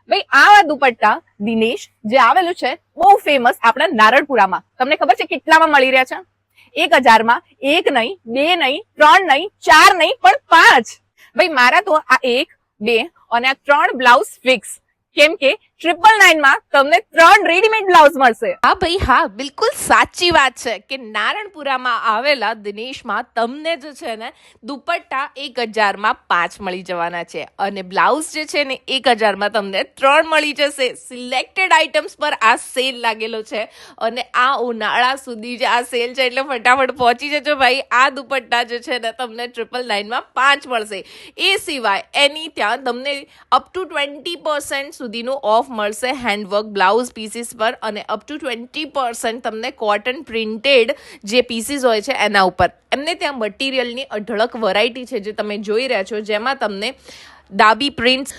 ભાઈ આ દુપટ્ટા દિનેશ જે આવેલું છે બહુ ફેમસ આપણા નારણપુરામાં. તમને ખબર છે કેટલામાં મળી રહ્યા છે? 1000 માં. એક નહીં, બે નહીં, ત્રણ નહીં, ચાર નહીં, પણ 5. ભાઈ મારા તો આ 1, 2 અને આ 3 બ્લાઉઝ ફિક્સ, કેમ કે 999 માં તમને 3 રેડીમેડ બ્લાઉઝ મળશે. હા ભાઈ હા, બિલકુલ સાચી વાત છે કે નારણપુરામાં આવેલા દિનેશમાં તમને જે છે ને દુપટ્ટા 1000 માં 5 મળી જવાના છે અને બ્લાઉઝ જે છે ને 1000 માં તમને 3 મળી જશે. સિલેક્ટેડ આઇટમ્સ પર આ સેલ લાગેલો છે અને આ ઉનાળા સુધી જે આ સેલ છે એટલે ફટાફટ પહોંચી જજો ભાઈ. આ દુપટ્ટા જે છે ને તમને 999 માં 5 મળશે. એ સિવાય એની ત્યાં તમને અપ ટુ 20% સુધીનું ઓફ મળશે હેન્ડવર્ક બ્લાઉઝ પીસીસ પર અને અપ ટુ 20% તમને કોટન પ્રિન્ટેડ જે પીસીસ હોય છે એના ઉપર. એમને ત્યાં મટીરિયલની અઢળક વેરાયટી છે જે તમે જોઈ રહ્યા છો, જેમાં તમને ડાબી પ્રિન્ટ્સ,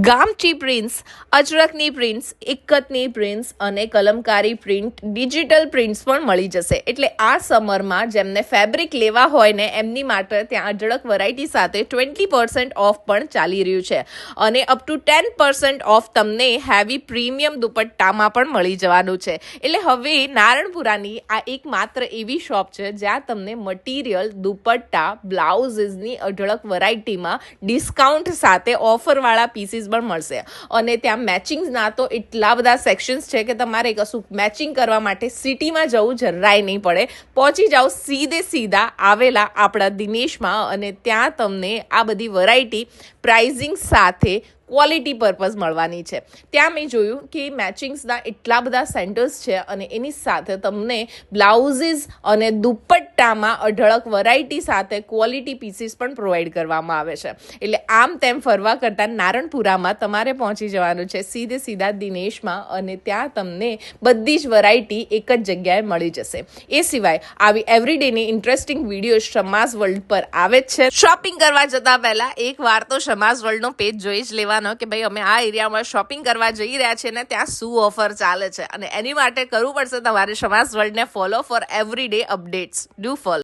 ગામચી પ્રિન્ટ્સ, અજરકની પ્રિન્ટ્સ, ઇક્કતની પ્રિન્ટ્સ અને કલમકારી પ્રિન્ટ, ડિજિટલ પ્રિન્ટ્સ પણ મળી જશે. એટલે આ સમરમાં જેમને ફેબ્રિક લેવા હોય ને એમની માટે ત્યાં અઢળક વેરાયટી સાથે 20% ઓફ પણ ચાલી રહ્યું છે અને અપ ટુ 10% ઓફ તમને હેવી પ્રીમિયમ દુપટ્ટામાં પણ મળી જવાનું છે. એટલે હવે નારણપુરાની આ એકમાત્ર એવી શોપ છે જ્યાં તમને મટીરિયલ, દુપટ્ટા, બ્લાઉઝીસની અઢળક વેરાયટીમાં ડિસ્કાઉન્ટ સાથે ઓફરવાળા પીસીસ પણ મળશે અને ત્યાં મેચિંગના તો એટલા બધા સેક્શન્સ છે કે તમારે કશું મેચિંગ કરવા માટે સિટીમાં જવું જરાય નહીં પડે. પહોંચી જાઓ સીધા આવેલા આપણા દિનેશમાં અને ત્યાં તમને આ બધી વેરાયટી પ્રાઇઝિંગ સાથે ક્વોલિટી પર્પઝ મળવાની છે. ત્યાં મેં જોયું કે મેચિંગ્સના એટલા બધા સેન્ટર્સ છે અને એની સાથે તમને બ્લાઉઝીસ અને દુપટ્ટામાં અઢળક વેરાયટી સાથે ક્વોલિટી પીસીસ પણ પ્રોવાઈડ કરવામાં આવે છે. એટલે આમ તેમ ફરવા કરતાં નારણપુરામાં તમારે પહોંચી જવાનું છે સીધા દિનેશમાં અને ત્યાં તમને બધી જ વેરાયટી એક જ જગ્યાએ મળી જશે. એ સિવાય આવી એવરીડેની ઇન્ટરેસ્ટિંગ વિડીયો શમાઝ વર્લ્ડ પર આવે જ છે. શોપિંગ કરવા જતાં પહેલાં એક વાર તો શમાઝ વર્લ્ડનો પેજ જોઈ જ લેવા કે ભાઈ અમે આ એરિયામાં શોપિંગ કરવા જઈ રહ્યા છીએ ને ત્યાં શું ઓફર ચાલે છે અને એની માટે કરવું પડશે તમારે શમાઝ વર્લ્ડને follow for everyday updates. Do follow.